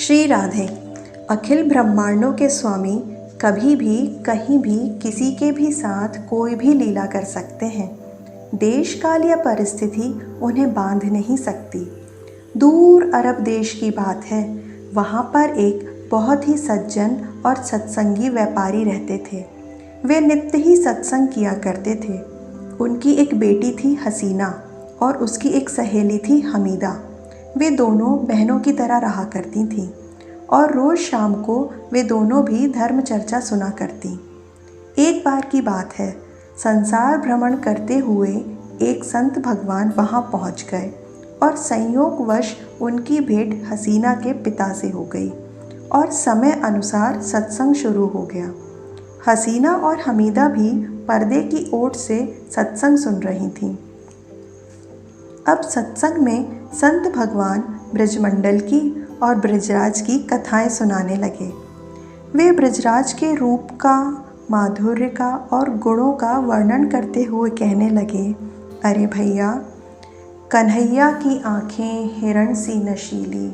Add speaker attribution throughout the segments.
Speaker 1: श्री राधे। अखिल ब्रह्मांडों के स्वामी कभी भी कहीं भी किसी के भी साथ कोई भी लीला कर सकते हैं। देश काल या परिस्थिति उन्हें बांध नहीं सकती। दूर अरब देश की बात है, वहाँ पर एक बहुत ही सज्जन और सत्संगी व्यापारी रहते थे। वे नित्य ही सत्संग किया करते थे। उनकी एक बेटी थी हसीना और उसकी एक सहेली थी हमीदा। वे दोनों बहनों की तरह रहा करती थीं और रोज़ शाम को वे दोनों भी धर्म चर्चा सुना करती। एक बार की बात है, संसार भ्रमण करते हुए एक संत भगवान वहाँ पहुँच गए और संयोगवश उनकी भेंट हसीना के पिता से हो गई और समय अनुसार सत्संग शुरू हो गया। हसीना और हमीदा भी पर्दे की ओट से सत्संग सुन रही थीं। अब सत्संग में संत भगवान ब्रजमंडल की और ब्रजराज की कथाएं सुनाने लगे। वे ब्रजराज के रूप का, माधुर्य का और गुणों का वर्णन करते हुए कहने लगे, अरे भैया, कन्हैया की आँखें हिरण सी नशीली,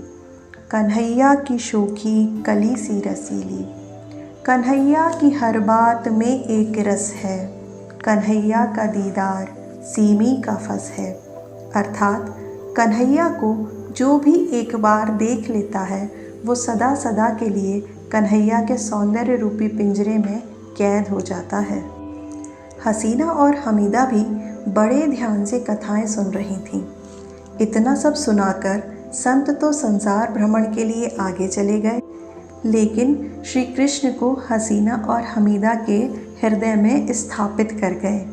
Speaker 1: कन्हैया की शोखी कली सी रसीली, कन्हैया की हर बात में एक रस है, कन्हैया का दीदार सीमी का फस है। अर्थात कन्हैया को जो भी एक बार देख लेता है वो सदा सदा के लिए कन्हैया के सौंदर्य रूपी पिंजरे में कैद हो जाता है। हसीना और हमीदा भी बड़े ध्यान से कथाएं सुन रही थीं। इतना सब सुनाकर संत तो संसार भ्रमण के लिए आगे चले गए, लेकिन श्री कृष्ण को हसीना और हमीदा के हृदय में स्थापित कर गए।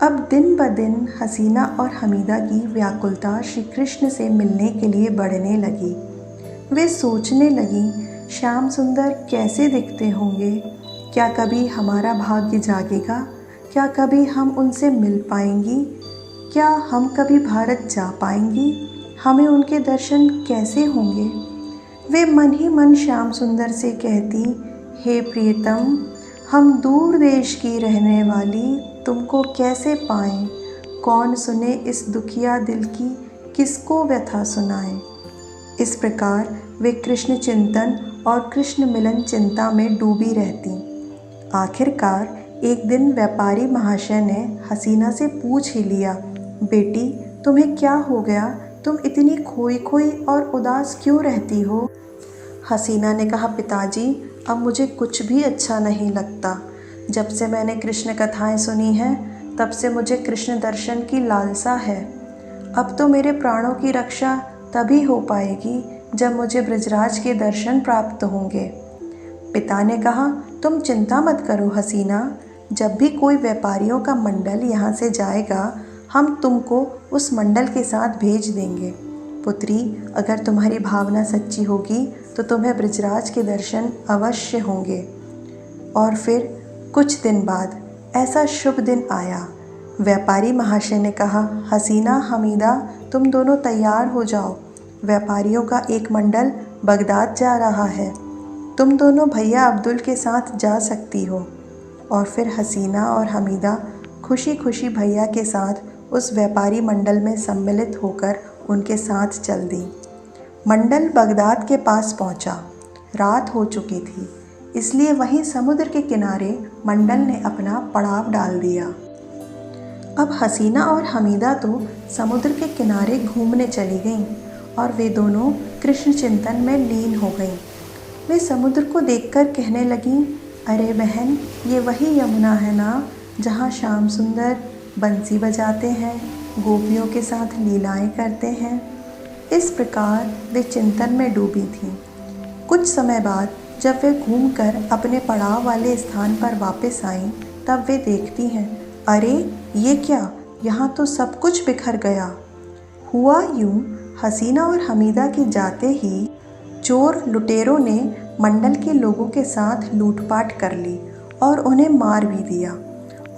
Speaker 1: अब दिन ब दिन हसीना और हमीदा की व्याकुलता श्री कृष्ण से मिलने के लिए बढ़ने लगी। वे सोचने लगीं, श्याम सुंदर कैसे दिखते होंगे, क्या कभी हमारा भाग्य जागेगा, क्या कभी हम उनसे मिल पाएंगी, क्या हम कभी भारत जा पाएंगी, हमें उनके दर्शन कैसे होंगे। वे मन ही मन श्याम सुंदर से कहती, हे प्रियतम, हम दूर देश की रहने वाली तुमको कैसे पाएं, कौन सुने इस दुखिया दिल की, किसको व्यथा सुनाएं। इस प्रकार वे कृष्ण चिंतन और कृष्ण मिलन चिंता में डूबी रहती। आखिरकार एक दिन व्यापारी महाशय ने हसीना से पूछ ही लिया, बेटी, तुम्हें क्या हो गया, तुम इतनी खोई खोई और उदास क्यों रहती हो। हसीना ने कहा, पिताजी, अब मुझे कुछ भी अच्छा नहीं लगता। जब से मैंने कृष्ण कथाएं सुनी हैं, तब से मुझे कृष्ण दर्शन की लालसा है। अब तो मेरे प्राणों की रक्षा तभी हो पाएगी जब मुझे ब्रजराज के दर्शन प्राप्त होंगे। पिता ने कहा, तुम चिंता मत करो हसीना, जब भी कोई व्यापारियों का मंडल यहाँ से जाएगा, हम तुमको उस मंडल के साथ भेज देंगे। पुत्री, अगर तुम्हारी भावना सच्ची होगी तो तुम्हें ब्रजराज के दर्शन अवश्य होंगे। और फिर कुछ दिन बाद ऐसा शुभ दिन आया। व्यापारी महाशय ने कहा, हसीना, हमीदा, तुम दोनों तैयार हो जाओ, व्यापारियों का एक मंडल बगदाद जा रहा है, तुम दोनों भैया अब्दुल के साथ जा सकती हो। और फिर हसीना और हमीदा खुशी खुशी भैया के साथ उस व्यापारी मंडल में सम्मिलित होकर उनके साथ चल दी। मंडल बगदाद के पास पहुंचा। रात हो चुकी थी, इसलिए वहीं समुद्र के किनारे मंडल ने अपना पड़ाव डाल दिया। अब हसीना और हमीदा तो समुद्र के किनारे घूमने चली गईं और वे दोनों कृष्ण चिंतन में लीन हो गईं। वे समुद्र को देखकर कहने लगीं, अरे बहन, ये वही यमुना है ना, जहाँ श्याम सुंदर बंसी बजाते हैं, गोपियों के साथ लीलाएं करते हैं। इस प्रकार वे चिंतन में डूबी थीं। कुछ समय बाद जब वे घूमकर अपने पड़ाव वाले स्थान पर वापस आईं, तब वे देखती हैं, अरे ये क्या, यहाँ तो सब कुछ बिखर गया। हुआ यूँ, हसीना और हमीदा के जाते ही चोर लुटेरों ने मंडल के लोगों के साथ लूटपाट कर ली और उन्हें मार भी दिया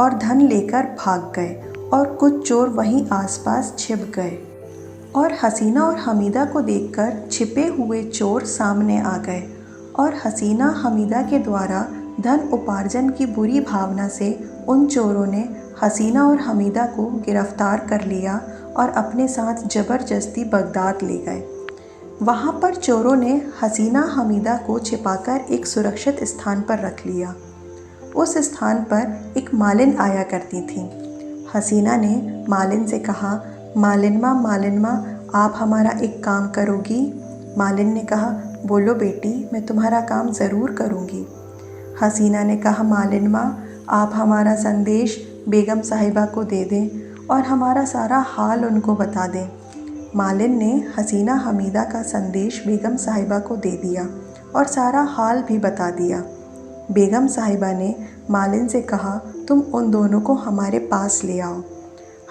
Speaker 1: और धन लेकर भाग गए और कुछ चोर वहीं आसपास छिप गए। और हसीना और हमीदा को देखकर छिपे हुए चोर सामने आ गए और हसीना हमीदा के द्वारा धन उपार्जन की बुरी भावना से उन चोरों ने हसीना और हमीदा को गिरफ्तार कर लिया और अपने साथ ज़बरदस्ती बगदाद ले गए। वहाँ पर चोरों ने हसीना हमीदा को छिपाकर एक सुरक्षित स्थान पर रख लिया। उस स्थान पर एक मालिन आया करती थी। हसीना ने मालिन से कहा, मालिनमा मालिनमा, आप हमारा एक काम करोगी? मालिन ने कहा, बोलो बेटी, मैं तुम्हारा काम ज़रूर करूँगी। हसीना ने कहा, मालिनमा, आप हमारा संदेश बेगम साहिबा को दे दें और हमारा सारा हाल उनको बता दें। मालिन ने हसीना हमीदा का संदेश बेगम साहिबा को दे दिया और सारा हाल भी बता दिया। बेगम साहिबा ने मालिन से कहा, तुम उन दोनों को हमारे पास ले आओ।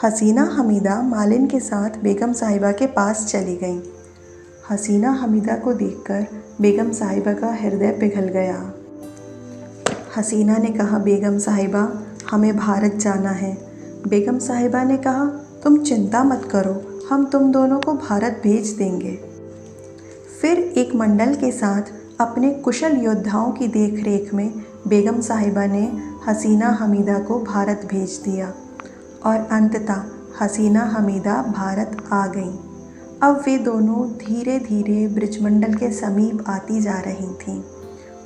Speaker 1: हसीना हमीदा मालिन के साथ बेगम साहिबा के पास चली गईं। हसीना हमीदा को देखकर बेगम साहिबा का हृदय पिघल गया। हसीना ने कहा, बेगम साहिबा, हमें भारत जाना है। बेगम साहिबा ने कहा, तुम चिंता मत करो, हम तुम दोनों को भारत भेज देंगे। फिर एक मंडल के साथ अपने कुशल योद्धाओं की देखरेख में बेगम साहिबा ने हसीना हमीदा को भारत भेज दिया और अंततः हसीना हमीदा भारत आ गईं। अब वे दोनों धीरे धीरे ब्रिजमंडल के समीप आती जा रही थीं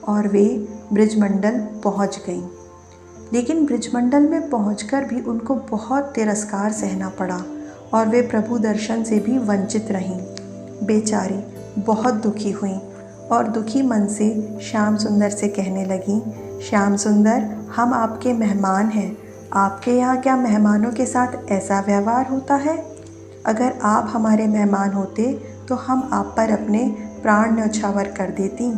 Speaker 1: और वे ब्रिजमंडल पहुंच गईं। लेकिन ब्रिजमंडल में पहुंचकर भी उनको बहुत तिरस्कार सहना पड़ा और वे प्रभु दर्शन से भी वंचित रहीं। बेचारी बहुत दुखी हुईं और दुखी मन से श्याम सुंदर से कहने लगीं, श्याम सुंदर, हम आपके मेहमान हैं। आपके यहाँ क्या मेहमानों के साथ ऐसा व्यवहार होता है? अगर आप हमारे मेहमान होते तो हम आप पर अपने प्राण न्यौछावर कर देती।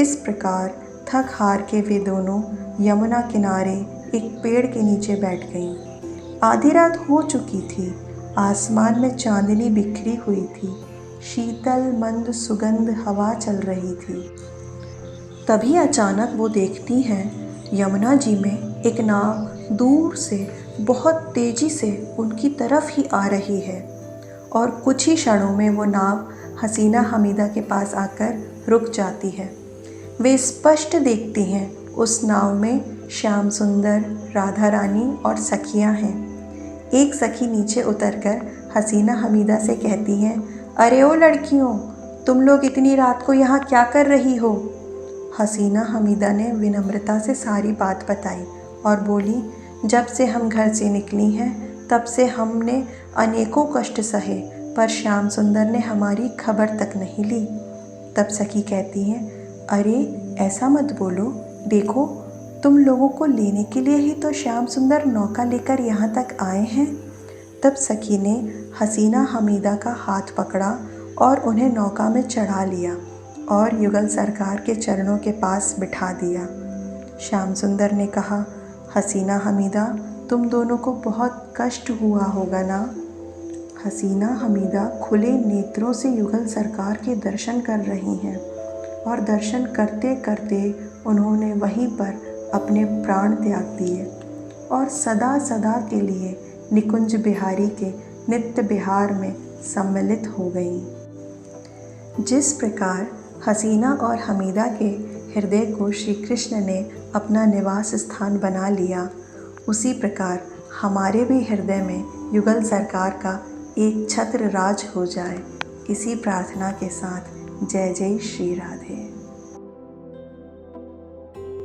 Speaker 1: इस प्रकार थक हार के वे दोनों यमुना किनारे एक पेड़ के नीचे बैठ गईं। आधी रात हो चुकी थी। आसमान में चांदनी बिखरी हुई थी। शीतल मंद सुगंध हवा चल रही थी। तभी अचानक वो देखती हैं यमुना जी में एक नाव दूर से बहुत तेज़ी से उनकी तरफ ही आ रही है और कुछ ही क्षणों में वो नाव हसीना हमीदा के पास आकर रुक जाती है। वे स्पष्ट देखती हैं उस नाव में श्याम सुंदर, राधा रानी और सखियां हैं। एक सखी नीचे उतरकर हसीना हमीदा से कहती हैं, अरे ओ लड़कियों, तुम लोग इतनी रात को यहाँ क्या कर रही हो? हसीना हमीदा ने विनम्रता से सारी बात बताई और बोली, जब से हम घर से निकली हैं तब से हमने अनेकों कष्ट सहे, पर श्याम सुंदर ने हमारी खबर तक नहीं ली। तब सखी कहती हैं, अरे ऐसा मत बोलो, देखो तुम लोगों को लेने के लिए ही तो श्याम सुंदर नौका लेकर यहाँ तक आए हैं। तब सखी ने हसीना हमीदा का हाथ पकड़ा और उन्हें नौका में चढ़ा लिया और युगल सरकार के चरणों के पास बिठा दिया। श्याम सुंदर ने कहा, हसीना हमीदा, तुम दोनों को बहुत कष्ट हुआ होगा ना? हसीना हमीदा खुले नेत्रों से युगल सरकार के दर्शन कर रही हैं और दर्शन करते करते उन्होंने वहीं पर अपने प्राण त्याग दिए और सदा सदा के लिए निकुंज बिहारी के नित्य बिहार में सम्मिलित हो गईं। जिस प्रकार हसीना और हमीदा के हृदय को श्री कृष्ण ने अपना निवास स्थान बना लिया, उसी प्रकार हमारे भी हृदय में युगल सरकार का एक छत्र राज हो जाए। इसी प्रार्थना के साथ जय जय श्री राधे।